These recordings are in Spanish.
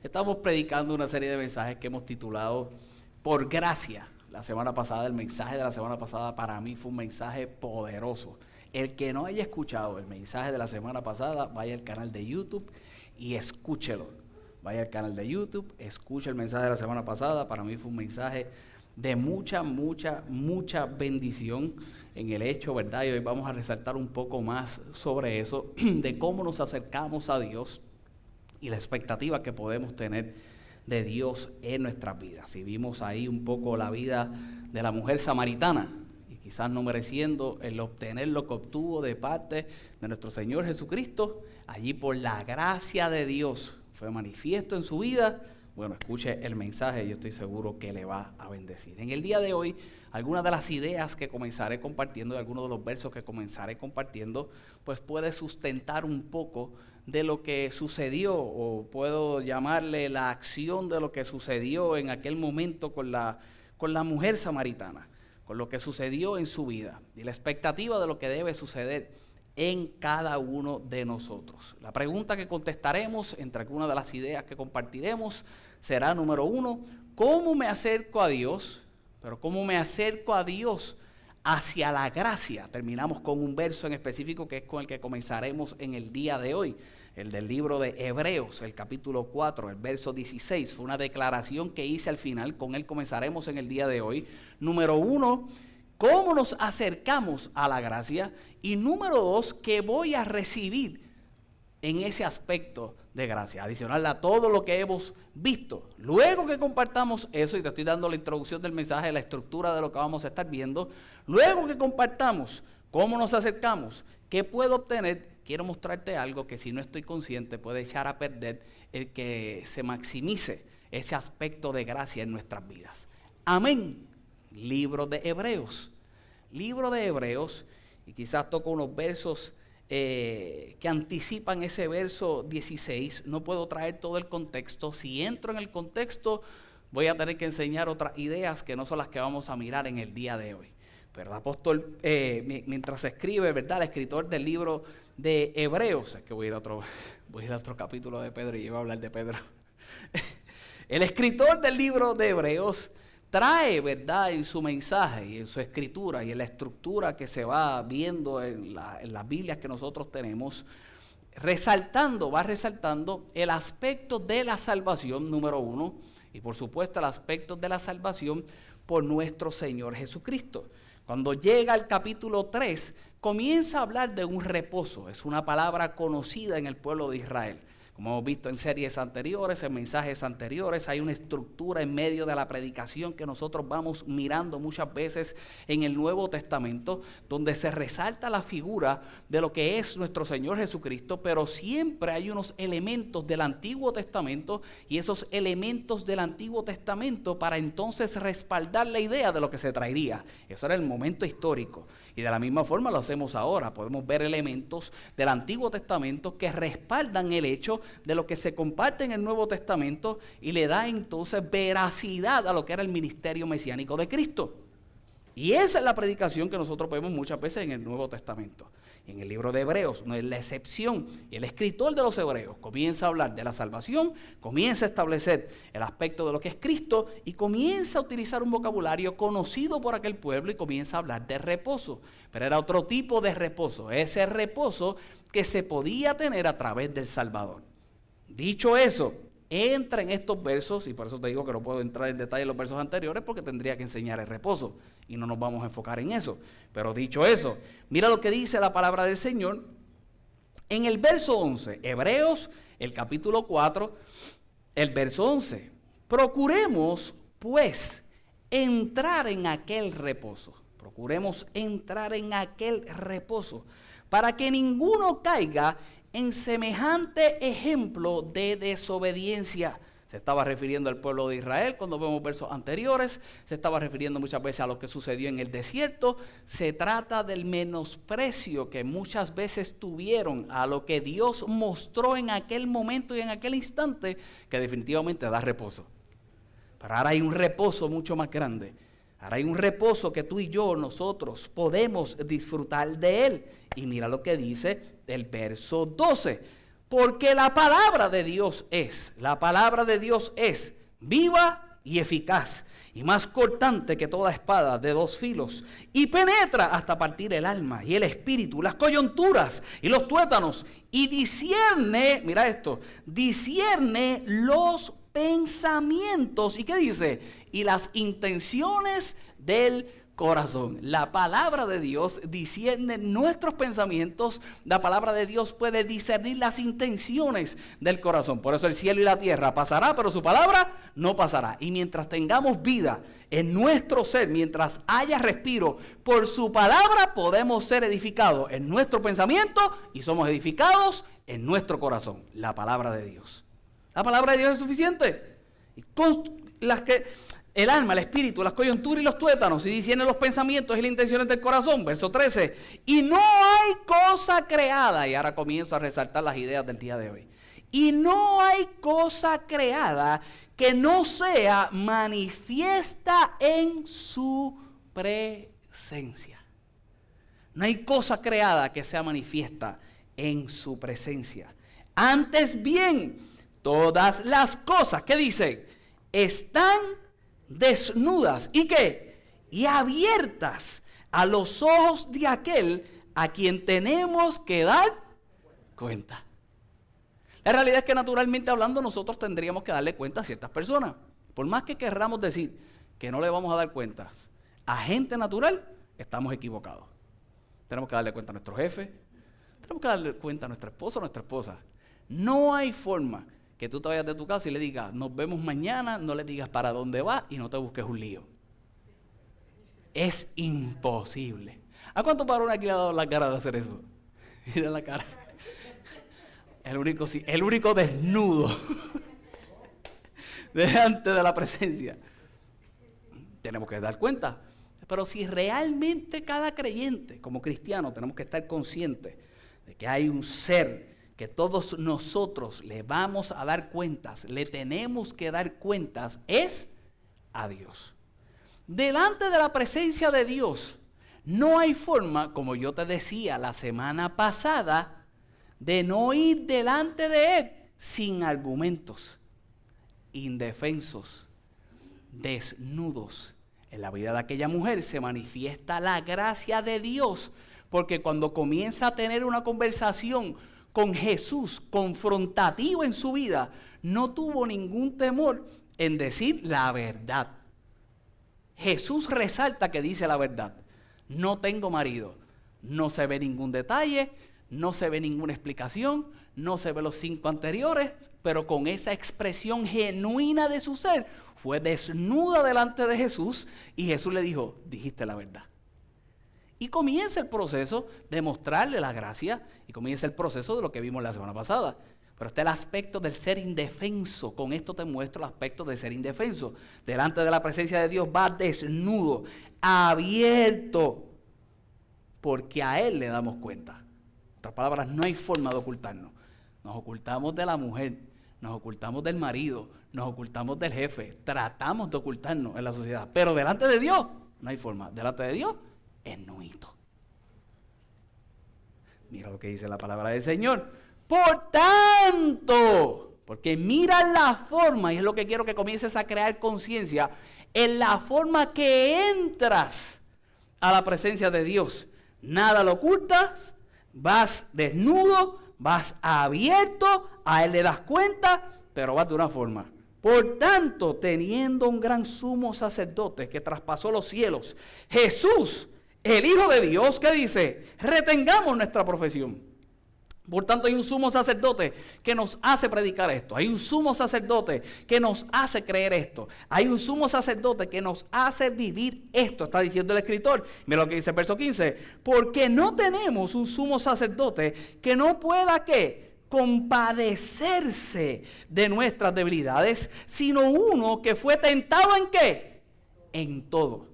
Estamos predicando una serie de mensajes que hemos titulado Por Gracia. La semana pasada, el mensaje de la semana pasada para mí fue un mensaje poderoso. El que no haya escuchado el mensaje de la semana pasada, vaya al canal de YouTube y escúchelo. Vaya al canal de YouTube, escuche el mensaje de la semana pasada. Para mí fue un mensaje de mucha bendición en el hecho, ¿verdad? Y hoy vamos a resaltar un poco más sobre eso, de cómo nos acercamos a Dios y la expectativa que podemos tener de Dios en nuestras vidas. Si vimos ahí un poco la vida de la mujer samaritana, y quizás no mereciendo el obtener lo que obtuvo de parte de nuestro Señor Jesucristo, allí por la gracia de Dios fue manifiesto en su vida. Bueno, escuche el mensaje, yo estoy seguro que le va a bendecir. En el día de hoy, algunas de las ideas que comenzaré compartiendo, y algunos de los versos que comenzaré compartiendo, pues puede sustentar un poco de lo que sucedió, o puedo llamarle la acción de lo que sucedió en aquel momento con la mujer samaritana, con lo que sucedió en su vida y la expectativa de lo que debe suceder en cada uno de nosotros. La pregunta que contestaremos, entre algunas de las ideas que compartiremos, será número 1, ¿cómo me acerco a Dios? Pero ¿cómo me acerco a Dios hacia la gracia? Terminamos con un verso en específico que es con el que comenzaremos en el día de hoy, el del libro de Hebreos, el capítulo 4, el verso 16. Fue una declaración que hice al final, con él comenzaremos en el día de hoy. Número 1, ¿cómo nos acercamos a la gracia? Y número 2, ¿qué voy a recibir en ese aspecto de gracia? Adicional a todo lo que hemos visto. Luego que compartamos eso, y te estoy dando la introducción del mensaje, la estructura de lo que vamos a estar viendo. Luego que compartamos cómo nos acercamos, qué puedo obtener, quiero mostrarte algo que si no estoy consciente puede echar a perder el que se maximice ese aspecto de gracia en nuestras vidas. Amén. Libro de Hebreos. Libro de Hebreos, y quizás toco unos versos que anticipan ese verso 16. No puedo traer todo el contexto. Si entro en el contexto, voy a tener que enseñar otras ideas que no son las que vamos a mirar en el día de hoy. Pero el apóstol, mientras escribe, ¿verdad? El escritor del libro de Hebreos, es que voy a ir a otro capítulo de Pedro y iba a hablar de Pedro. El escritor del libro de Hebreos trae, ¿verdad?, en su mensaje y en su escritura y en la estructura que se va viendo en las Biblias que nosotros tenemos, va resaltando el aspecto de la salvación, número 1, y por supuesto el aspecto de la salvación por nuestro Señor Jesucristo. Cuando llega al capítulo 3, comienza a hablar de un reposo. Es una palabra conocida en el pueblo de Israel. Como hemos visto en series anteriores, en mensajes anteriores, hay una estructura en medio de la predicación que nosotros vamos mirando muchas veces en el Nuevo Testamento, donde se resalta la figura de lo que es nuestro Señor Jesucristo, pero siempre hay unos elementos del Antiguo Testamento y esos elementos del Antiguo Testamento para entonces respaldar la idea de lo que se traería. Eso era el momento histórico. Y de la misma forma lo hacemos ahora. Podemos ver elementos del Antiguo Testamento que respaldan el hecho de lo que se comparte en el Nuevo Testamento y le da entonces veracidad a lo que era el ministerio mesiánico de Cristo. Y esa es la predicación que nosotros vemos muchas veces en el Nuevo Testamento. En el libro de Hebreos no es la excepción. Y el escritor de los Hebreos comienza a hablar de la salvación, comienza a establecer el aspecto de lo que es Cristo y comienza a utilizar un vocabulario conocido por aquel pueblo y comienza a hablar de reposo. Pero era otro tipo de reposo, ese reposo que se podía tener a través del Salvador. Dicho eso, entra en estos versos, y por eso te digo que no puedo entrar en detalle en los versos anteriores porque tendría que enseñar el reposo y no nos vamos a enfocar en eso. Pero dicho eso, mira lo que dice la palabra del Señor en el verso 11, Hebreos, el capítulo 4, el verso 11. Procuremos, pues, entrar en aquel reposo. Procuremos entrar en aquel reposo para que ninguno caiga en semejante ejemplo de desobediencia. Se estaba refiriendo al pueblo de Israel cuando vemos versos anteriores, se estaba refiriendo muchas veces a lo que sucedió en el desierto. Se trata del menosprecio que muchas veces tuvieron a lo que Dios mostró en aquel momento y en aquel instante, que definitivamente da reposo. Pero ahora hay un reposo mucho más grande. Ahora hay un reposo que tú y yo, nosotros, podemos disfrutar de él. Y mira lo que dice el verso 12. Porque la palabra de Dios es viva y eficaz, y más cortante que toda espada de dos filos, y penetra hasta partir el alma y el espíritu, las coyunturas y los tuétanos, y discierne, mira esto, discierne los pensamientos, ¿y qué dice? Y las intenciones del corazón. La palabra de Dios discierne nuestros pensamientos. La palabra de Dios puede discernir las intenciones del corazón. Por eso el cielo y la tierra pasará, pero su palabra no pasará. Y mientras tengamos vida en nuestro ser, mientras haya respiro, por su palabra podemos ser edificados en nuestro pensamiento y somos edificados en nuestro corazón. La palabra de Dios. La palabra de Dios es suficiente. Y con las que el alma, el espíritu, las coyunturas y los tuétanos, y discierne los pensamientos y las intenciones del corazón. Verso 13. Y no hay cosa creada, y ahora comienzo a resaltar las ideas del día de hoy. Y no hay cosa creada que no sea manifiesta en su presencia. No hay cosa creada que sea manifiesta en su presencia. Antes bien, todas las cosas, ¿qué dice? Están desnudas, ¿y qué? Y abiertas a los ojos de aquel a quien tenemos que dar cuenta. La realidad es que naturalmente hablando nosotros tendríamos que darle cuenta a ciertas personas. Por más que querramos decir que no le vamos a dar cuentas a gente natural, estamos equivocados. Tenemos que darle cuenta a nuestro jefe, tenemos que darle cuenta a nuestro esposo o nuestra esposa. No hay forma que tú te vayas de tu casa y le digas, nos vemos mañana, no le digas para dónde va y no te busques un lío. Es imposible. ¿A cuántos varones aquí le ha dado la cara de hacer eso? Mira la cara. El único desnudo delante de la presencia. Tenemos que dar cuenta. Pero si realmente cada creyente, como cristiano, tenemos que estar conscientes de que hay un ser que todos nosotros le vamos a dar cuentas, le tenemos que dar cuentas, es a Dios. Delante de la presencia de Dios, no hay forma, como yo te decía la semana pasada, de no ir delante de Él sin argumentos, indefensos, desnudos. En la vida de aquella mujer se manifiesta la gracia de Dios, porque cuando comienza a tener una conversación con Jesús confrontativo en su vida, no tuvo ningún temor en decir la verdad. Jesús resalta que dice la verdad. No tengo marido. No se ve ningún detalle, no se ve ninguna explicación, no se ve los 5 anteriores, pero con esa expresión genuina de su ser, fue desnuda delante de Jesús y Jesús le dijo, dijiste la verdad. Y comienza el proceso de mostrarle la gracia y comienza el proceso de lo que vimos la semana pasada. Pero está el aspecto del ser indefenso. Con esto te muestro el aspecto de ser indefenso. Delante de la presencia de Dios va desnudo, abierto, porque a Él le damos cuenta. En otras palabras, no hay forma de ocultarnos. Nos ocultamos de la mujer, nos ocultamos del marido, nos ocultamos del jefe. Tratamos de ocultarnos en la sociedad. Pero delante de Dios no hay forma. Delante de Dios es nuito. Mira lo que dice la palabra del Señor. Por tanto, porque mira la forma, y es lo que quiero que comiences a crear conciencia, en la forma que entras a la presencia de Dios. Nada lo ocultas, vas desnudo, vas abierto, a Él le das cuenta, pero vas de una forma. Por tanto, teniendo un gran sumo sacerdote que traspasó los cielos, Jesús, el Hijo de Dios, ¿qué dice? Retengamos nuestra profesión. Por tanto, hay un sumo sacerdote que nos hace predicar esto. Hay un sumo sacerdote que nos hace creer esto. Hay un sumo sacerdote que nos hace vivir esto. Está diciendo el escritor. Mira lo que dice el verso 15. Porque no tenemos un sumo sacerdote que no pueda, ¿qué? Compadecerse de nuestras debilidades, sino uno que fue tentado ¿en qué? En todo.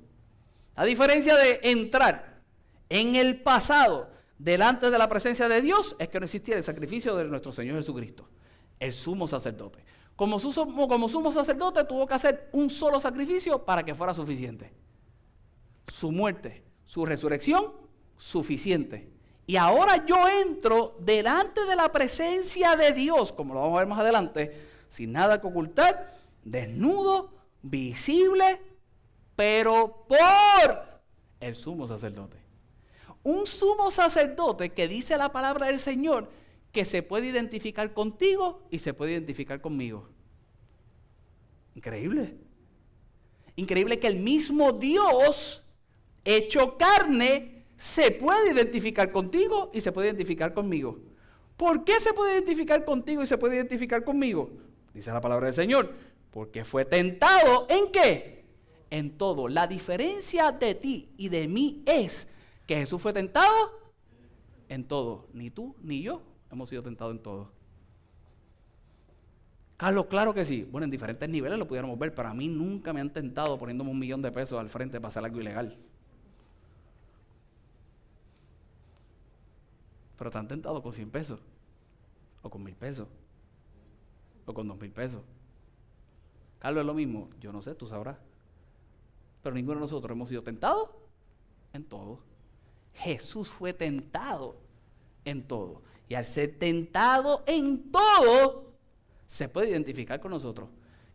A diferencia de entrar en el pasado delante de la presencia de Dios, es que no existía el sacrificio de nuestro Señor Jesucristo, el sumo sacerdote. Como sumo sacerdote tuvo que hacer un solo sacrificio para que fuera suficiente. Su muerte, su resurrección, suficiente. Y ahora yo entro delante de la presencia de Dios, como lo vamos a ver más adelante, sin nada que ocultar, desnudo, visible, pero por el sumo sacerdote. Un sumo sacerdote que dice la palabra del Señor que se puede identificar contigo y se puede identificar conmigo. Increíble. Increíble que el mismo Dios hecho carne se puede identificar contigo y se puede identificar conmigo. ¿Por qué se puede identificar contigo y se puede identificar conmigo? Dice la palabra del Señor. Porque fue tentado ¿en qué? En todo. La diferencia de ti y de mí es que Jesús fue tentado en todo. Ni tú ni yo hemos sido tentados en todo. Carlos, claro que sí. Bueno, en diferentes niveles lo pudiéramos ver, pero a mí nunca me han tentado poniéndome $1,000,000 al frente para hacer algo ilegal. Pero te han tentado con 100 pesos, o con 1,000 pesos, o con 2,000 pesos. Carlos, es lo mismo. Yo no sé, tú sabrás. Pero ninguno de nosotros hemos sido tentados en todo. Jesús fue tentado en todo. Y al ser tentado en todo, se puede identificar con nosotros.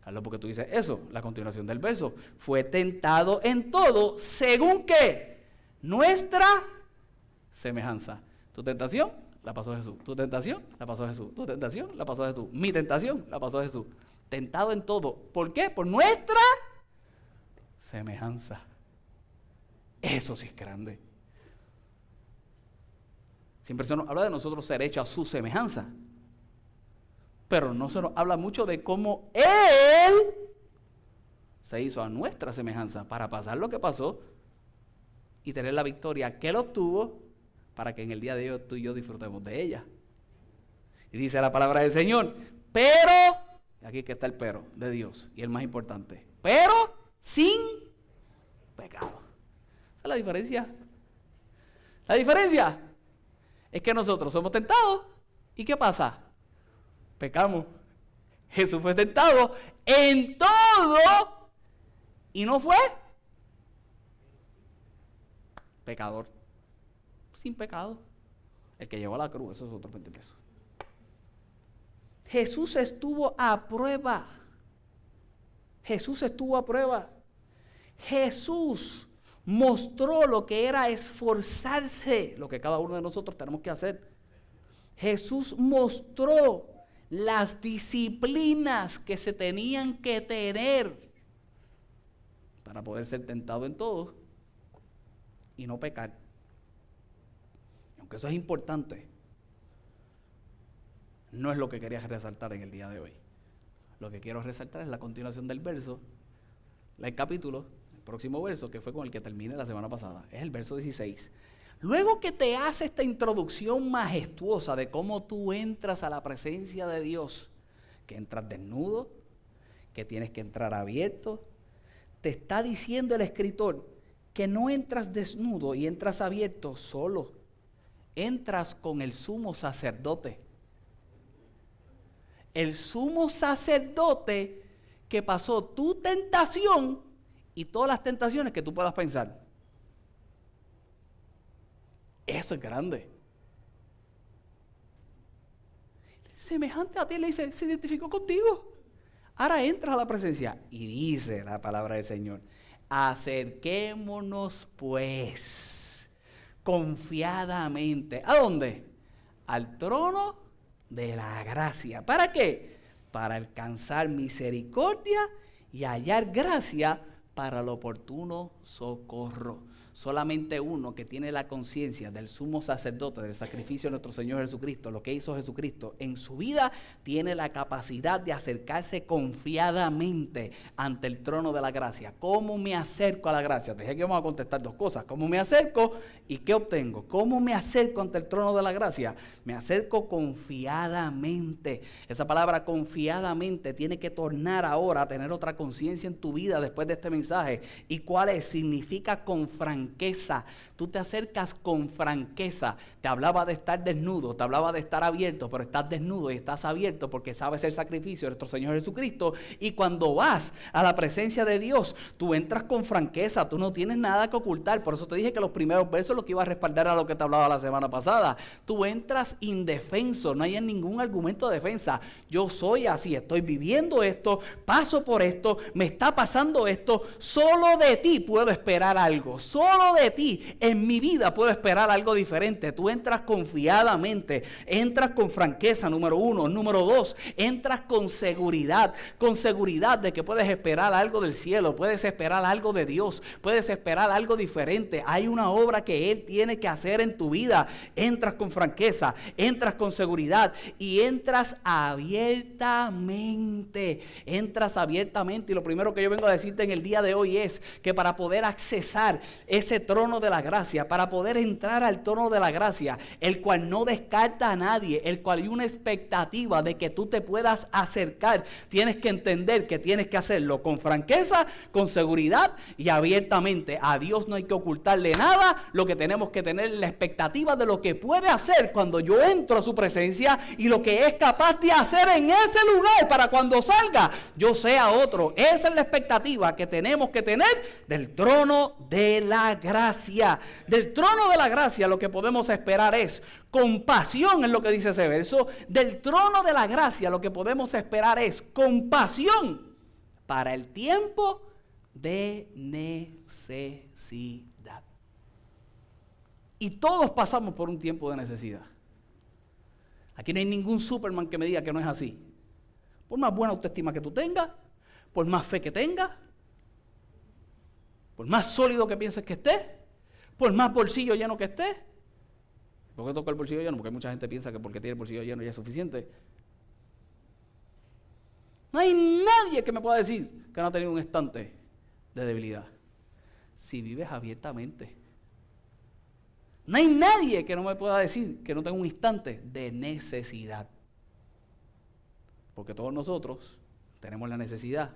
Carlos, porque tú dices eso, la continuación del verso. Fue tentado en todo, ¿según qué? Nuestra semejanza. Tu tentación, la pasó Jesús. Tu tentación, la pasó Jesús. Tu tentación, la pasó Jesús. Mi tentación, la pasó Jesús. Tentado en todo. ¿Por qué? Por nuestra semejanza. Eso sí es grande. Siempre se nos habla de nosotros ser hechos a su semejanza. Pero no se nos habla mucho de cómo Él se hizo a nuestra semejanza para pasar lo que pasó y tener la victoria que Él obtuvo para que en el día de hoy tú y yo disfrutemos de ella. Y dice la palabra del Señor, pero, aquí que está el pero de Dios y el más importante, pero sin pecado. ¿Esa es la diferencia? La diferencia es que nosotros somos tentados y ¿qué pasa? Pecamos. Jesús fue tentado en todo y no fue pecador. Sin pecado. El que llevó a la cruz, eso es otro 20 pesos. Jesús estuvo a prueba. Jesús estuvo a prueba. Jesús mostró lo que era esforzarse, lo que cada uno de nosotros tenemos que hacer. Jesús mostró las disciplinas que se tenían que tener para poder ser tentado en todo y no pecar. Aunque eso es importante, no es lo que quería resaltar en el día de hoy. Lo que quiero resaltar es la continuación del verso, el capítulo, el próximo verso, que fue con el que terminé la semana pasada. Es el verso 16. Luego que te hace esta introducción majestuosa de cómo tú entras a la presencia de Dios, que entras desnudo, que tienes que entrar abierto, te está diciendo el escritor que no entras desnudo y entras abierto solo. Entras con el sumo sacerdote. El sumo sacerdote que pasó tu tentación y todas las tentaciones que tú puedas pensar. Eso es grande. Semejante a ti, le dice, se identificó contigo. Ahora entras a la presencia y dice la palabra del Señor, acerquémonos pues confiadamente. ¿A dónde? Al trono de la gracia. ¿Para qué? Para alcanzar misericordia y hallar gracia para el oportuno socorro. Solamente uno que tiene la conciencia del sumo sacerdote, del sacrificio de nuestro Señor Jesucristo, lo que hizo Jesucristo en su vida, tiene la capacidad de acercarse confiadamente ante el trono de la gracia. ¿Cómo me acerco a la gracia? Te dije que vamos a contestar dos cosas. ¿Cómo me acerco y qué obtengo? ¿Cómo me acerco ante el trono de la gracia? Me acerco confiadamente. Esa palabra confiadamente tiene que tornar ahora a tener otra conciencia en tu vida después de este mensaje. ¿Y cuál es? Significa con franqueza. Tú te acercas con franqueza. Te hablaba de estar desnudo, te hablaba de estar abierto, pero estás desnudo y estás abierto porque sabes el sacrificio de nuestro Señor Jesucristo. Y cuando vas a la presencia de Dios, tú entras con franqueza, tú no tienes nada que ocultar. Por eso te dije que los primeros versos lo que iba a respaldar a lo que te hablaba la semana pasada. Tú entras indefenso, no hay ningún argumento de defensa. Yo soy así, estoy viviendo esto, paso por esto, me está pasando esto. Solo de ti puedo esperar algo, solo de ti en mi vida puedo esperar algo diferente. Tú entras confiadamente, entras con franqueza, número uno. Número dos, entras con seguridad de que puedes esperar algo del cielo, puedes esperar algo de Dios, puedes esperar algo diferente. Hay una obra que Él tiene que hacer en tu vida. Entras con franqueza, entras con seguridad y entras abiertamente. Entras abiertamente. Y lo primero que yo vengo a decirte en el día de hoy es que para poder accesar ese trono de la gracia, para poder entrar al trono de la gracia, el cual no descarta a nadie, el cual hay una expectativa de que tú te puedas acercar, tienes que entender que tienes que hacerlo con franqueza, con seguridad y abiertamente. A Dios no hay que ocultarle nada. Lo que tenemos que tener es la expectativa de lo que puede hacer cuando yo entro a su presencia y lo que es capaz de hacer en ese lugar para cuando salga yo sea otro. Esa es la expectativa que tenemos que tener del trono de la gracia. Del trono de la gracia lo que podemos esperar es compasión, es lo que dice ese verso. Del trono de la gracia lo que podemos esperar es compasión para el tiempo de necesidad. Y todos pasamos por un tiempo de necesidad. Aquí no hay ningún Superman que me diga que no es así. Por más buena autoestima que tú tengas, por más fe que tengas, por más sólido que pienses que estés, por más bolsillo lleno que estés. ¿Por qué toca el bolsillo lleno? Porque mucha gente piensa que porque tiene el bolsillo lleno ya es suficiente. No hay nadie que me pueda decir que no ha tenido un instante de debilidad. Si vives abiertamente. No hay nadie que no me pueda decir que no tenga un instante de necesidad. Porque todos nosotros tenemos la necesidad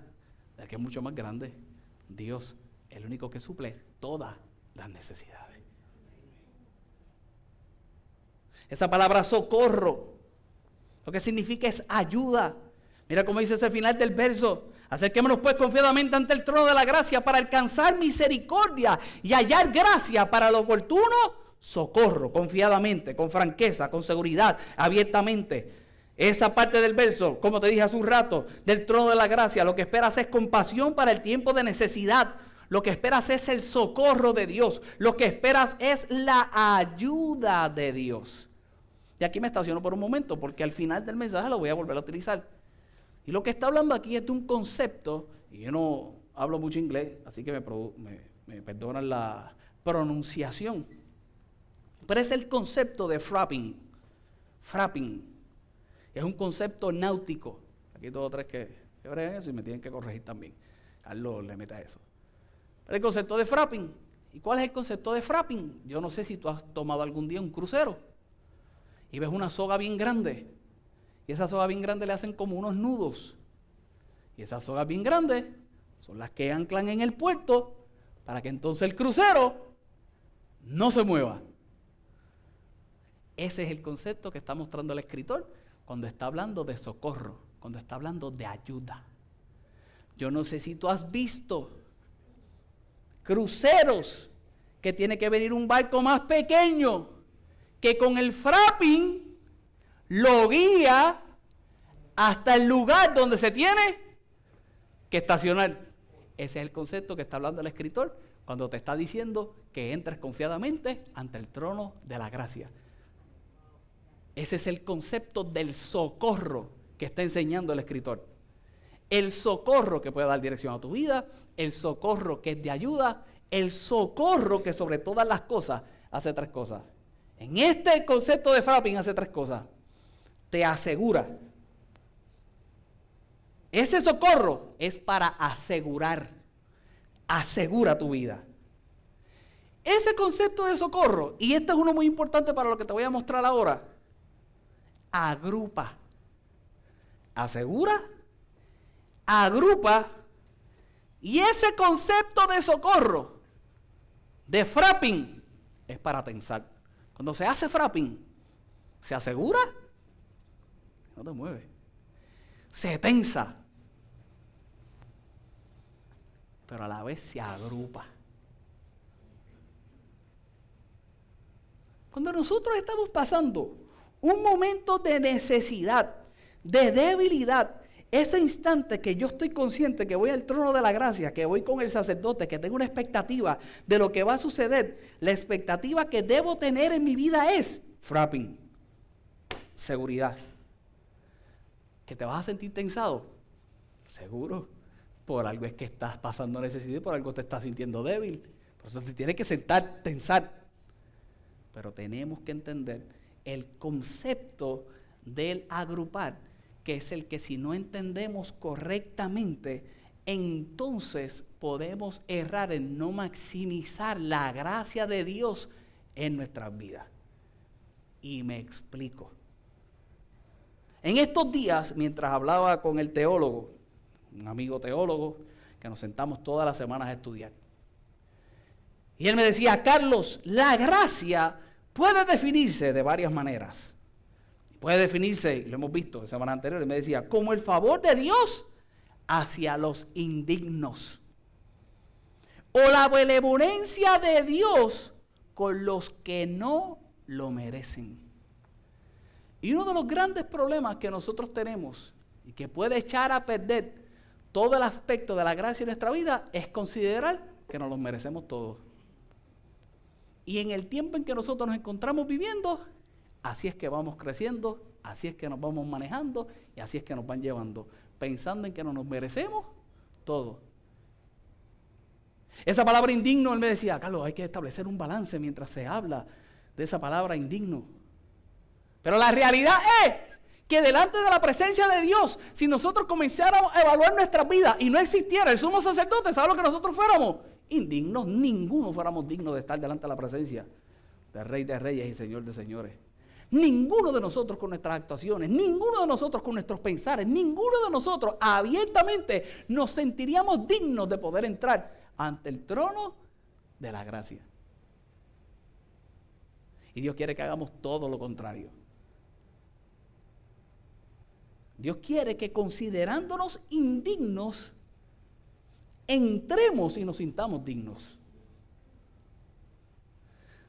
del que es mucho más grande, Dios, el único que suple todas las necesidades. Esa palabra socorro, lo que significa es ayuda. Mira cómo dice ese final del verso. Acerquémonos pues confiadamente ante el trono de la gracia para alcanzar misericordia y hallar gracia para lo oportuno socorro. Confiadamente, con franqueza, con seguridad, abiertamente. Esa parte del verso, como te dije hace un rato, del trono de la gracia, lo que esperas es compasión para el tiempo de necesidad. Lo que esperas es el socorro de Dios. Lo que esperas es la ayuda de Dios. Y aquí me estaciono por un momento porque al final del mensaje lo voy a volver a utilizar. Y lo que está hablando aquí es de un concepto, y yo no hablo mucho inglés, así que me perdonan la pronunciación. Pero es el concepto de frapping. Frapping. Es un concepto náutico. Aquí todos tres que bregan eso y me tienen que corregir también. Carlos le mete a eso. Pero el concepto de frapping. ¿Y cuál es el concepto de frapping? Yo no sé si tú has tomado algún día un crucero y ves una soga bien grande. Y esa soga bien grande le hacen como unos nudos. Y esas sogas bien grandes son las que anclan en el puerto para que entonces el crucero no se mueva. Ese es el concepto que está mostrando el escritor cuando está hablando de socorro, cuando está hablando de ayuda. Yo no sé si tú has visto cruceros que tiene que venir un barco más pequeño que con el frapping lo guía hasta el lugar donde se tiene que estacionar. Ese es el concepto que está hablando el escritor cuando te está diciendo que entres confiadamente ante el trono de la gracia. Ese es el concepto del socorro que está enseñando el escritor. El socorro que puede dar dirección a tu vida, el socorro que es de ayuda, el socorro que sobre todas las cosas hace tres cosas. En este concepto de frapping hace tres cosas. Te asegura. Ese socorro es para asegurar. Asegura tu vida. Ese concepto de socorro, y este es uno muy importante para lo que te voy a mostrar ahora, agrupa. Asegura, agrupa, y ese concepto de socorro, de frapping, es para tensar. Cuando se hace frapping, se asegura, no te mueves, se tensa, pero a la vez se agrupa. Cuando nosotros estamos pasando un momento de necesidad, de debilidad, ese instante que yo estoy consciente que voy al trono de la gracia, que voy con el sacerdote, que tengo una expectativa de lo que va a suceder, la expectativa que debo tener en mi vida es frapping, seguridad. ¿Que te vas a sentir tensado? Seguro. Por algo es que estás pasando necesidad y por algo te estás sintiendo débil. Por eso te tienes que sentar, tensar. Pero tenemos que entender el concepto del agrupar, que es el que si no entendemos correctamente, entonces podemos errar en no maximizar la gracia de Dios en nuestras vidas. Y me explico. En estos días, mientras hablaba con el teólogo, un amigo teólogo, que nos sentamos todas las semanas a estudiar, y él me decía: Carlos, la gracia puede definirse de varias maneras. Puede definirse, lo hemos visto la semana anterior, y me decía, como el favor de Dios hacia los indignos, o la benevolencia de Dios con los que no lo merecen. Y uno de los grandes problemas que nosotros tenemos y que puede echar a perder todo el aspecto de la gracia en nuestra vida es considerar que nos los merecemos todos. Y en el tiempo en que nosotros nos encontramos viviendo, así es que vamos creciendo, así es que nos vamos manejando y así es que nos van llevando, pensando en que no nos merecemos todo. Esa palabra indigno, él me decía, Carlos, hay que establecer un balance mientras se habla de esa palabra indigno. Pero la realidad es que delante de la presencia de Dios, si nosotros comenzáramos a evaluar nuestras vidas y no existiera el sumo sacerdote, ¿sabes lo que nosotros fuéramos? Indignos, ninguno fuéramos dignos de estar delante de la presencia del Rey de Reyes y Señor de Señores. Ninguno de nosotros con nuestras actuaciones, ninguno de nosotros con nuestros pensares, ninguno de nosotros abiertamente nos sentiríamos dignos de poder entrar ante el trono de la gracia. Y Dios quiere que hagamos todo lo contrario. Dios quiere que considerándonos indignos, entremos y nos sintamos dignos.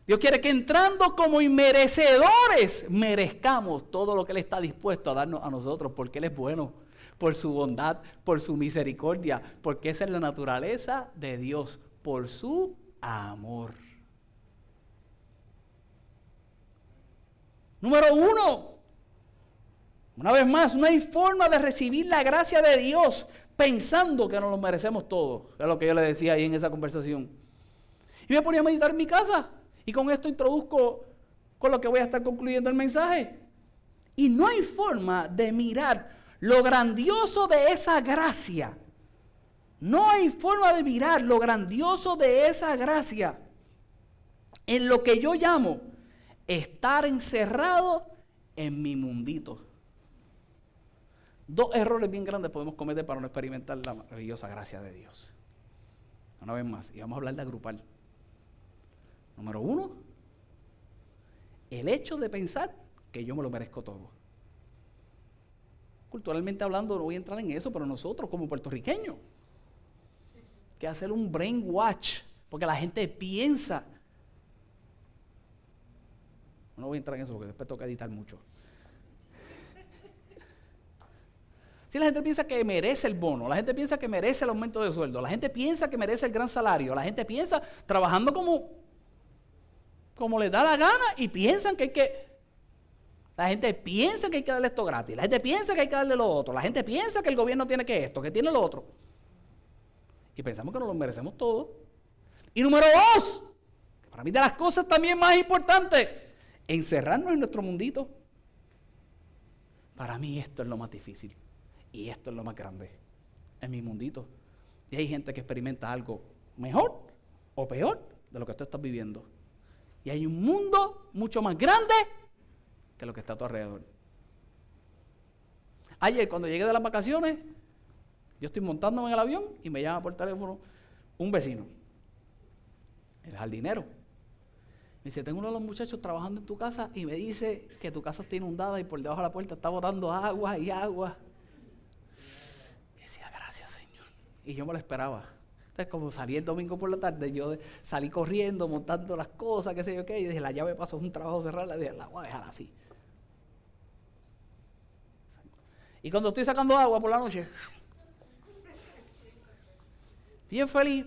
Dios quiere que entrando como inmerecedores, merezcamos todo lo que Él está dispuesto a darnos a nosotros, porque Él es bueno, por su bondad, por su misericordia, porque esa es la naturaleza de Dios, por su amor. Número 1. Una vez más, no hay forma de recibir la gracia de Dios pensando que nos lo merecemos todo. Es lo que yo le decía ahí en esa conversación. Y me ponía a meditar en mi casa. Y con esto introduzco con lo que voy a estar concluyendo el mensaje. Y no hay forma de mirar lo grandioso de esa gracia. No hay forma de mirar lo grandioso de esa gracia en lo que yo llamo estar encerrado en mi mundito. 2 errores bien grandes podemos cometer para no experimentar la maravillosa gracia de Dios. Una vez más, y vamos a hablar de agrupar. Número 1, el hecho de pensar que yo me lo merezco todo. Culturalmente hablando, no voy a entrar en eso, pero nosotros como puertorriqueños, que hacer un brainwash, porque la gente piensa. No voy a entrar en eso porque después toca editar mucho. Si la gente piensa que merece el bono, la gente piensa que merece el aumento de sueldo, la gente piensa que merece el gran salario, la gente piensa trabajando como les da la gana y piensan que hay que... La gente piensa que hay que darle esto gratis, la gente piensa que hay que darle lo otro, la gente piensa que el gobierno tiene que esto, que tiene lo otro. Y pensamos que nos lo merecemos todo. Y número 2, para mí de las cosas también más importantes, encerrarnos en nuestro mundito. Para mí esto es lo más difícil. Y esto es lo más grande, en mi mundito. Y hay gente que experimenta algo mejor o peor de lo que tú estás viviendo. Y hay un mundo mucho más grande que lo que está a tu alrededor. Ayer, cuando llegué de las vacaciones, yo estoy montándome en el avión y me llama por teléfono un vecino, el jardinero. Me dice, tengo uno de los muchachos trabajando en tu casa y me dice que tu casa está inundada y por debajo de la puerta está botando agua y agua. Y decía, gracias, Señor. Y yo me lo esperaba. Entonces, como salí el domingo por la tarde, yo salí corriendo, montando las cosas, qué sé yo qué, y dije, la llave de paso es un trabajo cerrado, le dije, la voy a dejar así. Y cuando estoy sacando agua por la noche, bien feliz,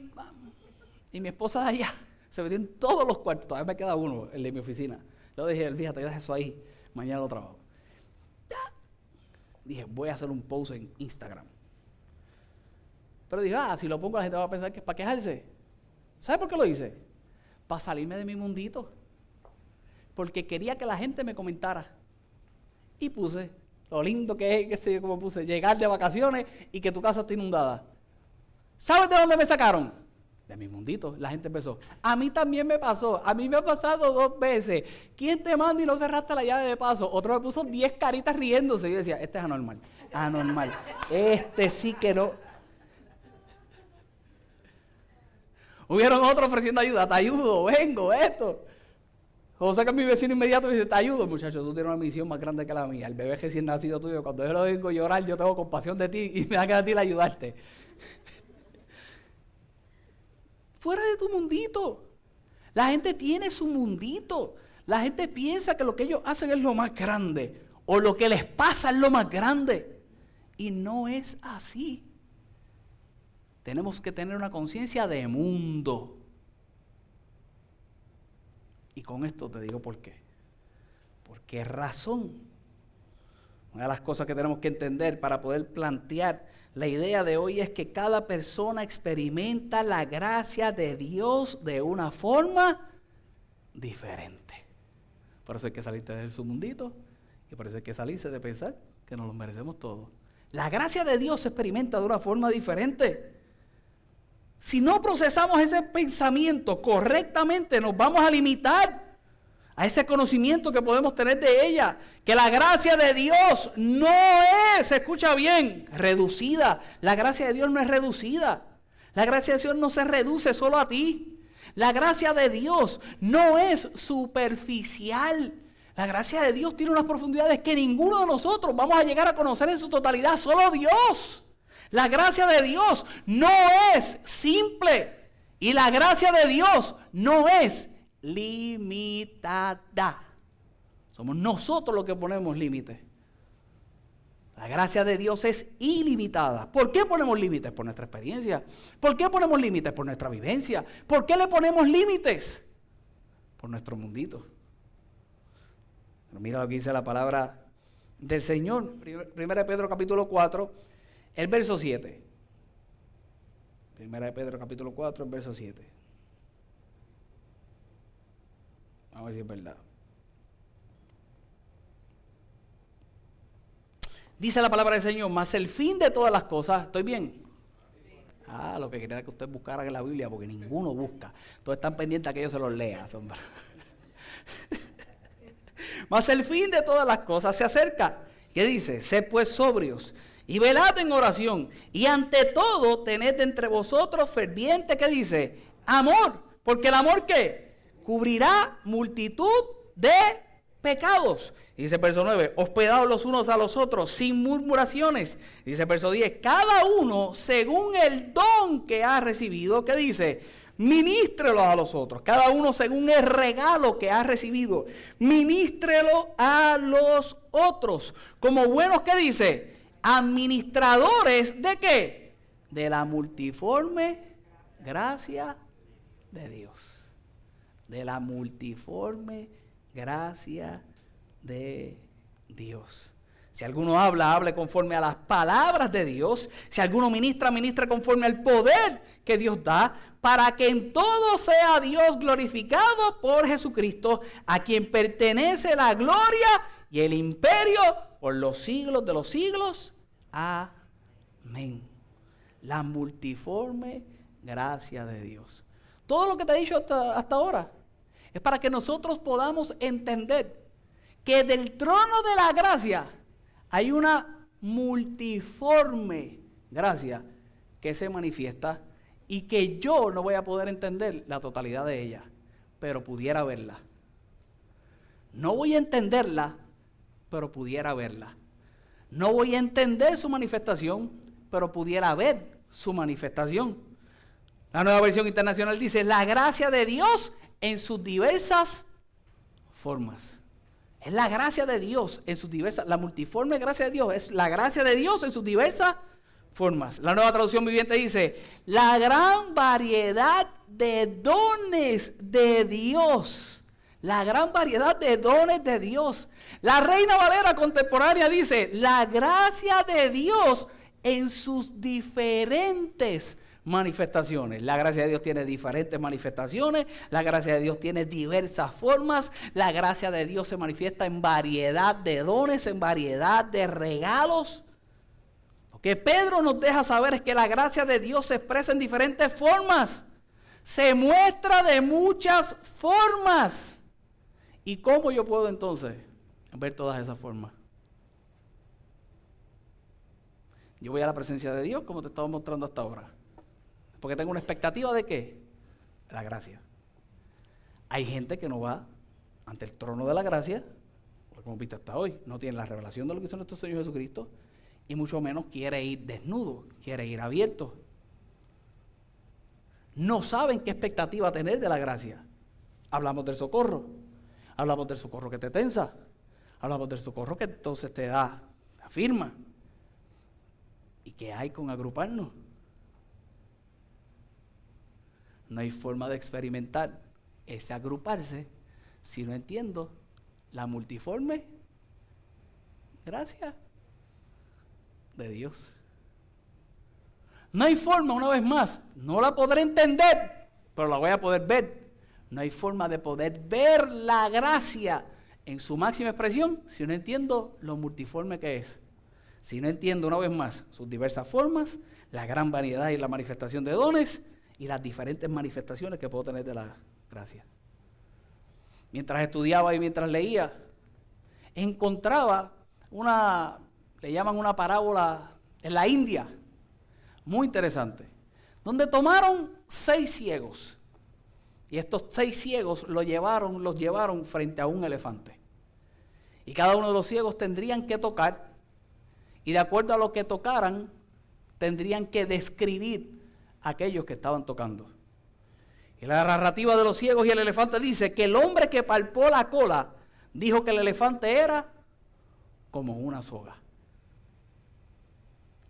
y mi esposa de allá se metió en todos los cuartos, todavía me queda uno, el de mi oficina. Luego dije, fíjate, deja eso ahí, mañana lo trabajo. Dije, voy a hacer un post en Instagram. Pero dije, si lo pongo la gente va a pensar que es para quejarse. ¿Sabe por qué lo hice? Para salirme de mi mundito. Porque quería que la gente me comentara. Y puse lo lindo que es, que sé yo, como puse, llegar de vacaciones y que tu casa está inundada. ¿Sabes de dónde me sacaron? De mi mundito. La gente empezó, a mí también me pasó, a mí me ha pasado 2 veces. ¿Quién te manda y no cerraste la llave de paso? Otro me puso 10 caritas riéndose. Yo decía, este es anormal, anormal. Este sí que no. Hubieron otros ofreciendo ayuda, te ayudo, vengo, esto. José, que es mi vecino inmediato, me dice, te ayudo, muchacho, tú tienes una misión más grande que la mía. El bebé recién nacido tuyo, cuando yo lo oigo llorar, yo tengo compasión de ti y me da ganas de ti ayudarte. Fuera de tu mundito. La gente tiene su mundito. La gente piensa que lo que ellos hacen es lo más grande, o lo que les pasa es lo más grande. Y no es así. Tenemos que tener una conciencia de mundo. Y con esto te digo por qué. ¿Por qué razón? Una de las cosas que tenemos que entender para poder plantear la idea de hoy es que cada persona experimenta la gracia de Dios de una forma diferente. Por eso hay que salirte de su mundito y por eso hay que salirse de pensar que nos lo merecemos todos. La gracia de Dios se experimenta de una forma diferente. Si no procesamos ese pensamiento correctamente, nos vamos a limitar a ese conocimiento que podemos tener de ella. Que la gracia de Dios no es, escucha bien, reducida. La gracia de Dios no es reducida. La gracia de Dios no se reduce solo a ti. La gracia de Dios no es superficial. La gracia de Dios tiene unas profundidades que ninguno de nosotros vamos a llegar a conocer en su totalidad, solo Dios. La gracia de Dios no es simple y la gracia de Dios no es limitada. Somos nosotros los que ponemos límites. La gracia de Dios es ilimitada. ¿Por qué ponemos límites? Por nuestra experiencia. ¿Por qué ponemos límites? Por nuestra vivencia. ¿Por qué le ponemos límites? Por nuestro mundito. Pero mira lo que dice la palabra del Señor. 1 Pedro capítulo 4. El verso 7. 1 Pedro capítulo 4, el verso 7. Vamos a ver si es verdad. Dice la palabra del Señor, mas el fin de todas las cosas, ¿estoy bien? Lo que quería que ustedes buscaran en la Biblia, porque ninguno busca. Todos están pendientes a que yo se los lea, sombra. Mas el fin de todas las cosas se acerca. ¿Qué dice? Sed pues sobrios y velad en oración, y ante todo tened entre vosotros ferviente, ¿qué dice? Amor, porque el amor ¿qué? Cubrirá multitud de pecados. Dice verso 9, hospedaos los unos a los otros sin murmuraciones. Dice verso 10, cada uno según el don que ha recibido, ¿qué dice? Ministrelo a los otros, cada uno según el regalo que ha recibido, ministrelo a los otros, como buenos, ¿qué dice? Administradores ¿de qué? De la multiforme gracia de Dios. De la multiforme gracia de Dios. Si alguno habla, hable conforme a las palabras de Dios. Si alguno ministra, ministra conforme al poder que Dios da, para que en todo sea Dios glorificado por Jesucristo, a quien pertenece la gloria y el imperio por los siglos de los siglos. Amén. La multiforme gracia de Dios. Todo lo que te he dicho hasta ahora es para que nosotros podamos entender que del trono de la gracia hay una multiforme gracia que se manifiesta y que yo no voy a poder entender la totalidad de ella, pero pudiera verla No voy a entenderla, pero pudiera verla. No voy a entender su manifestación, pero pudiera ver su manifestación. La Nueva Versión Internacional dice, la gracia de Dios en sus diversas formas. Es la gracia de Dios en sus diversas, la multiforme gracia de Dios, es la gracia de Dios en sus diversas formas. La Nueva Traducción Viviente dice, la gran variedad de dones de Dios. La gran variedad de dones de Dios. La Reina Valera contemporánea dice, la gracia de Dios en sus diferentes manifestaciones. La gracia de Dios tiene diferentes manifestaciones, la gracia de Dios tiene diversas formas, la gracia de Dios se manifiesta en variedad de dones, en variedad de regalos. Lo que Pedro nos deja saber es que la gracia de Dios se expresa en diferentes formas, se muestra de muchas formas. ¿Y cómo yo puedo entonces ver todas esas formas? Yo voy a la presencia de Dios, como te estaba mostrando hasta ahora. Porque tengo una expectativa de ¿qué? De la gracia. Hay gente que no va ante el trono de la gracia, como hemos visto hasta hoy, no tiene la revelación de lo que hizo nuestro Señor Jesucristo, y mucho menos quiere ir desnudo, quiere ir abierto. No saben qué expectativa tener de la gracia. Hablamos del socorro, hablamos del socorro que te tensa, hablamos del socorro que entonces te da la firma. ¿Y qué hay con agruparnos? No hay forma de experimentar ese agruparse si no entiendo la multiforme gracia de Dios. No hay forma, una vez más, no la podré entender, pero la voy a poder ver. No hay forma de poder ver la gracia en su máxima expresión si no entiendo lo multiforme que es. Si no entiendo, una vez más, sus diversas formas, la gran variedad y la manifestación de dones y las diferentes manifestaciones que puedo tener de la gracia. Mientras estudiaba y mientras leía, encontraba le llaman una parábola en la India, muy interesante, donde tomaron 6 ciegos. Y estos 6 ciegos los llevaron frente a un elefante. Y cada uno de los ciegos tendrían que tocar, y de acuerdo a lo que tocaran, tendrían que describir a aquellos que estaban tocando. Y la narrativa de los ciegos y el elefante dice que el hombre que palpó la cola dijo que el elefante era como una soga.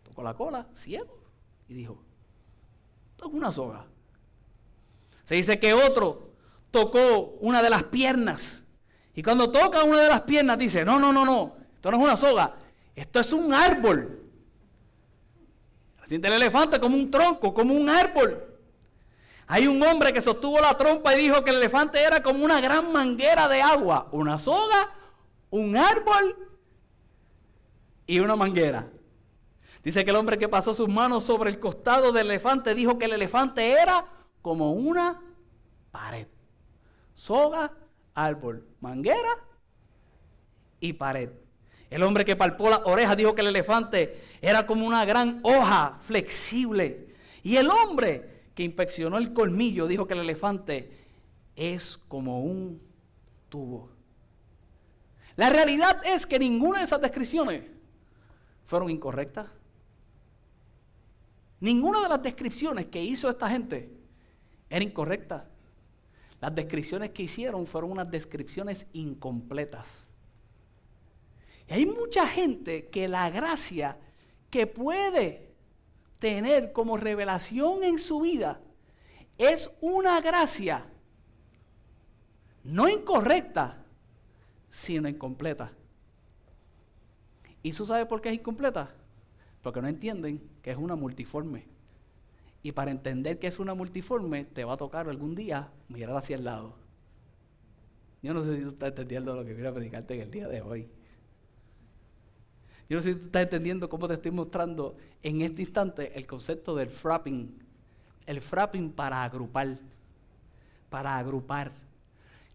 Tocó la cola, ciego, y dijo, esto es una soga. Se dice que otro tocó una de las piernas. Y cuando toca una de las piernas dice, no, esto no es una soga, esto es un árbol. Siente el elefante como un tronco, como un árbol. Hay un hombre que sostuvo la trompa y dijo que el elefante era como una gran manguera de agua. Una soga, un árbol y una manguera. Dice que el hombre que pasó sus manos sobre el costado del elefante dijo que el elefante era como una pared. Soga, árbol, manguera y pared. El hombre que palpó las orejas dijo que el elefante era como una gran hoja flexible. Y el hombre que inspeccionó el colmillo dijo que el elefante es como un tubo. La realidad es que ninguna de esas descripciones fueron incorrectas. Ninguna de las descripciones que hizo esta gente era incorrecta. Las descripciones que hicieron fueron unas descripciones incompletas. Y hay mucha gente que la gracia que puede tener como revelación en su vida es una gracia no incorrecta, sino incompleta. ¿Y tú sabes por qué es incompleta? Porque no entienden que es una multiforme. Y para entender que es una multiforme, te va a tocar algún día mirar hacia el lado. Yo no sé si tú estás entendiendo lo que quiero predicarte en el día de hoy. Yo no sé si tú estás entendiendo cómo te estoy mostrando en este instante el concepto del frapping. El frapping para agrupar. Para agrupar.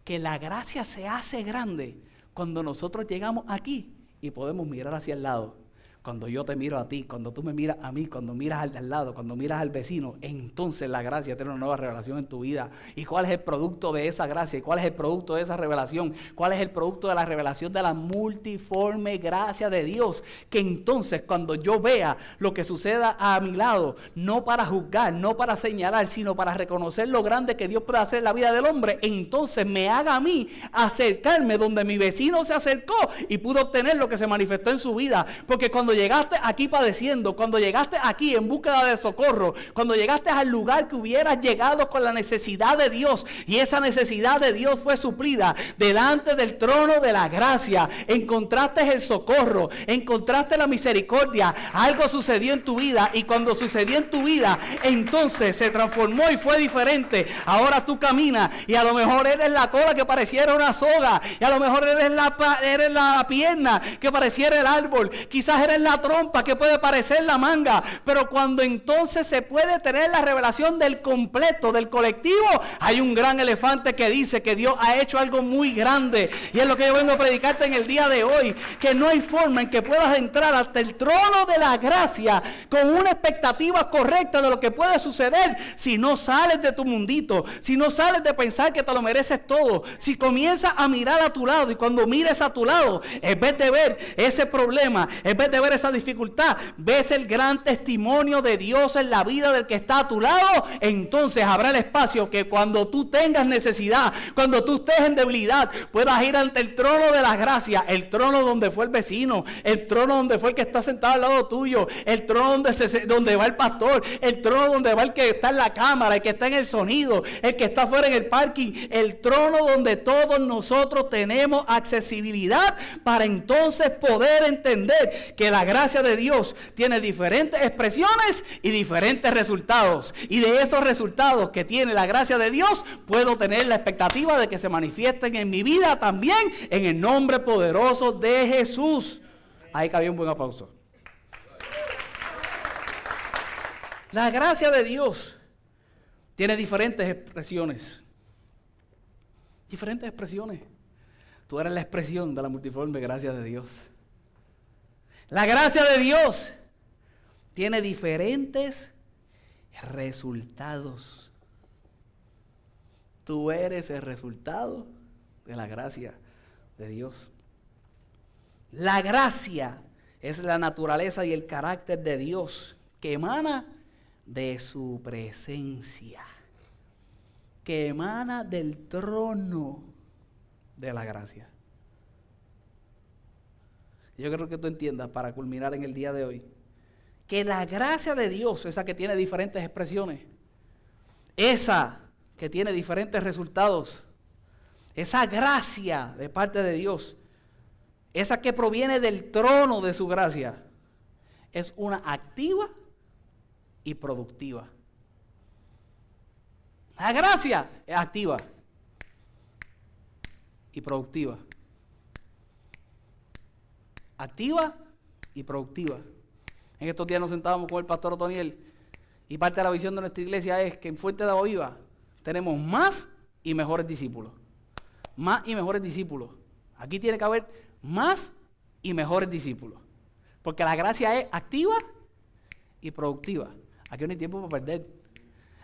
Que la gracia se hace grande cuando nosotros llegamos aquí y podemos mirar hacia el lado. Cuando yo te miro a ti, cuando tú me miras a mí, cuando miras al de al lado, cuando miras al vecino, entonces la gracia tiene una nueva revelación en tu vida. ¿Y cuál es el producto de esa gracia? ¿Y cuál es el producto de esa revelación? ¿Cuál es el producto de la revelación de la multiforme gracia de Dios? Que entonces cuando yo vea lo que suceda a mi lado, no para juzgar, no para señalar, sino para reconocer lo grande que Dios puede hacer en la vida del hombre, entonces me haga a mí acercarme donde mi vecino se acercó y pudo obtener lo que se manifestó en su vida. Porque cuando llegaste aquí padeciendo, cuando llegaste aquí en búsqueda de socorro, cuando llegaste al lugar que hubieras llegado con la necesidad de Dios, y esa necesidad de Dios fue suplida delante del trono de la gracia, encontraste el socorro, encontraste la misericordia, algo sucedió en tu vida, y cuando sucedió en tu vida, entonces se transformó y fue diferente. Ahora tú caminas y a lo mejor eres la cola que pareciera una soga, y a lo mejor eres la pierna que pareciera el árbol, quizás eres la trompa que puede parecer la manga, pero cuando entonces se puede tener la revelación del completo, del colectivo, hay un gran elefante que dice que Dios ha hecho algo muy grande, y es lo que yo vengo a predicarte en el día de hoy, que no hay forma en que puedas entrar hasta el trono de la gracia con una expectativa correcta de lo que puede suceder si no sales de tu mundito, si no sales de pensar que te lo mereces todo, si comienzas a mirar a tu lado, y cuando mires a tu lado, en vez de ver ese problema, en vez de ver esa dificultad, ves el gran testimonio de Dios en la vida del que está a tu lado, entonces habrá el espacio que cuando tú tengas necesidad, cuando tú estés en debilidad, puedas ir ante el trono de la gracia, el trono donde fue el vecino, el trono donde fue el que está sentado al lado tuyo, el trono donde va el pastor, el trono donde va el que está en la cámara, el que está en el sonido, el que está fuera en el parking, el trono donde todos nosotros tenemos accesibilidad para entonces poder entender que la gracia de Dios tiene diferentes expresiones y diferentes resultados, y de esos resultados que tiene la gracia de Dios puedo tener la expectativa de que se manifiesten en mi vida también, en el nombre poderoso de Jesús. Ahí cabía un buen aplauso. La gracia de Dios tiene diferentes expresiones. Diferentes expresiones. Tú eres la expresión de la multiforme gracia de Dios. La gracia de Dios tiene diferentes resultados. Tú eres el resultado de la gracia de Dios. La gracia es la naturaleza y el carácter de Dios que emana de su presencia, que emana del trono de la gracia. Yo creo que tú entiendas, para culminar en el día de hoy, que la gracia de Dios, esa que tiene diferentes expresiones, esa que tiene diferentes resultados, esa gracia de parte de Dios, esa que proviene del trono de su gracia, es una activa y productiva. La gracia es activa y productiva. Activa y productiva. En estos días nos sentábamos con el pastor Otoniel y parte de la visión de nuestra iglesia es que en Fuente de Agua Viva tenemos más y mejores discípulos. Más y mejores discípulos. Aquí tiene que haber más y mejores discípulos. Porque la gracia es activa y productiva. Aquí no hay tiempo para perder.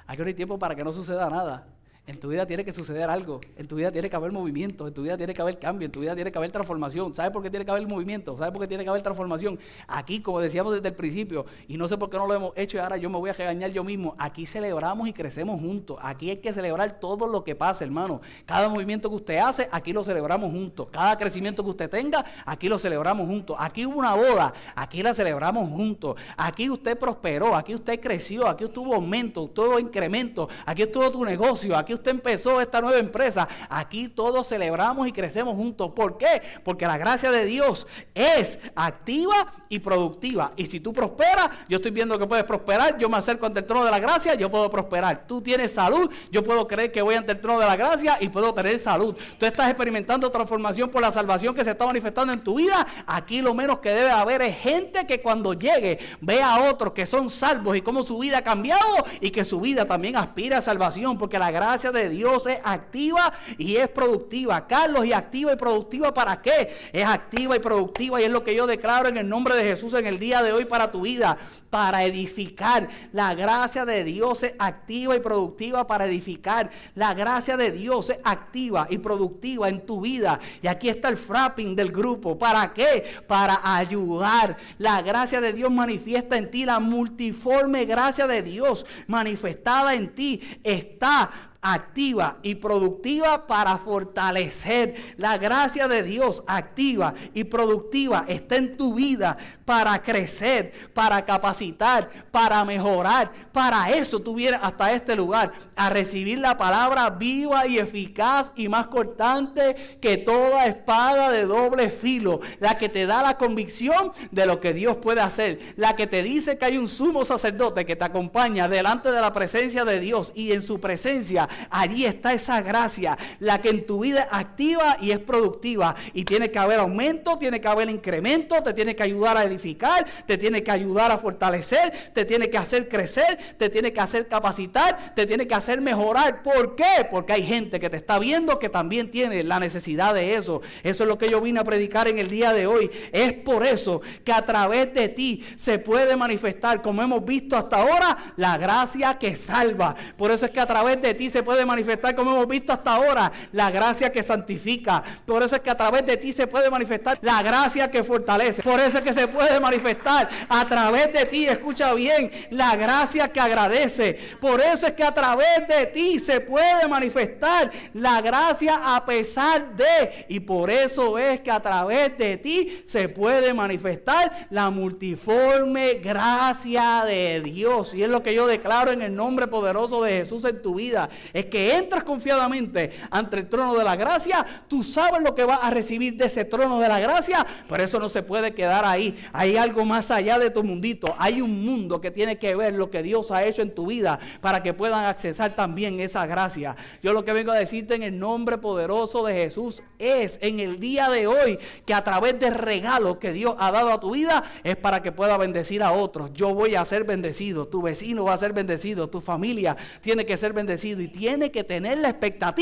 Aquí no hay tiempo para que no suceda nada. En tu vida tiene que suceder algo. En tu vida tiene que haber movimiento. En tu vida tiene que haber cambio. En tu vida tiene que haber transformación. ¿Sabes por qué tiene que haber movimiento? ¿Sabes por qué tiene que haber transformación? Aquí, como decíamos desde el principio, y no sé por qué no lo hemos hecho y ahora yo me voy a regañar yo mismo, aquí celebramos y crecemos juntos. Aquí hay que celebrar todo lo que pasa, hermano. Cada movimiento que usted hace, aquí lo celebramos juntos. Cada crecimiento que usted tenga, aquí lo celebramos juntos. Aquí hubo una boda, aquí la celebramos juntos. Aquí usted prosperó, aquí usted creció, aquí tuvo aumento, tuvo incremento, aquí estuvo tu negocio, aquí usted empezó esta nueva empresa. Aquí todos celebramos y crecemos juntos. ¿Por qué? Porque la gracia de Dios es activa y productiva. Y si tú prosperas, yo estoy viendo que puedes prosperar, yo me acerco ante el trono de la gracia, yo puedo prosperar. Tú tienes salud, yo puedo creer que voy ante el trono de la gracia y puedo tener salud. Tú estás experimentando transformación por la salvación que se está manifestando en tu vida. Aquí lo menos que debe haber es gente que cuando llegue vea a otros que son salvos y cómo su vida ha cambiado y que su vida también aspira a salvación, porque la gracia gracia de Dios es activa y es productiva. Carlos, ¿y activa y productiva para qué? Es activa y productiva y es lo que yo declaro en el nombre de Jesús en el día de hoy para tu vida. Para edificar. La gracia de Dios es activa y productiva para edificar. La gracia de Dios es activa y productiva en tu vida. Y aquí está el frapping del grupo. ¿Para qué? Para ayudar. La gracia de Dios manifiesta en ti. La multiforme gracia de Dios manifestada en ti está activa y productiva para fortalecer. La gracia de Dios activa y productiva está en tu vida para crecer, para capacitar, para mejorar. Para eso tú vienes hasta este lugar, a recibir la palabra viva y eficaz y más cortante que toda espada de doble filo, la que te da la convicción de lo que Dios puede hacer, la que te dice que hay un sumo sacerdote que te acompaña delante de la presencia de Dios, y en su presencia allí está esa gracia, la que en tu vida es activa y es productiva, y tiene que haber aumento, tiene que haber incremento, te tiene que ayudar a edificar, te tiene que ayudar a fortalecer, te tiene que hacer crecer, te tiene que hacer capacitar, te tiene que hacer mejorar. ¿Por qué? Porque hay gente que te está viendo que también tiene la necesidad de eso. Eso es lo que yo vine a predicar en el día de hoy. Es por eso que a través de ti se puede manifestar, como hemos visto hasta ahora, la gracia que salva. Por eso es que a través de ti se puede manifestar, como hemos visto hasta ahora, la gracia que santifica. Por eso es que a través de ti se puede manifestar la gracia que fortalece. Por eso es que se puede manifestar a través de ti, escucha bien, la gracia que agradece. Por eso es que a través de ti se puede manifestar la gracia a pesar de, y por eso es que a través de ti se puede manifestar la multiforme gracia de Dios. Y es lo que yo declaro en el nombre poderoso de Jesús en tu vida, es que entras confiadamente ante el trono de la gracia. Tú sabes lo que vas a recibir de ese trono de la gracia, pero eso no se puede quedar ahí. Hay algo más allá de tu mundito. Hay un mundo que tiene que ver lo que Dios ha hecho en tu vida para que puedan accesar también esa gracia. Yo lo que vengo a decirte en el nombre poderoso de Jesús es en el día de hoy que a través del regalo que Dios ha dado a tu vida es para que pueda bendecir a otros. Yo voy a ser bendecido, tu vecino va a ser bendecido, tu familia tiene que ser bendecido y tiene que tener la expectativa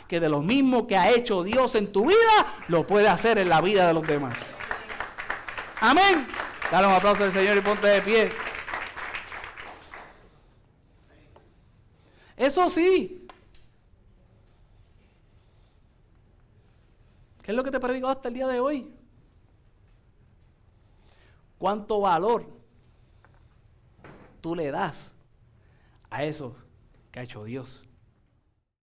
que de lo mismo que ha hecho Dios en tu vida lo puede hacer en la vida de los demás. Amén. Dale un aplauso al Señor y ponte de pie. Eso sí. ¿Qué es lo que te predico hasta el día de hoy? ¿Cuánto valor tú le das a eso que ha hecho Dios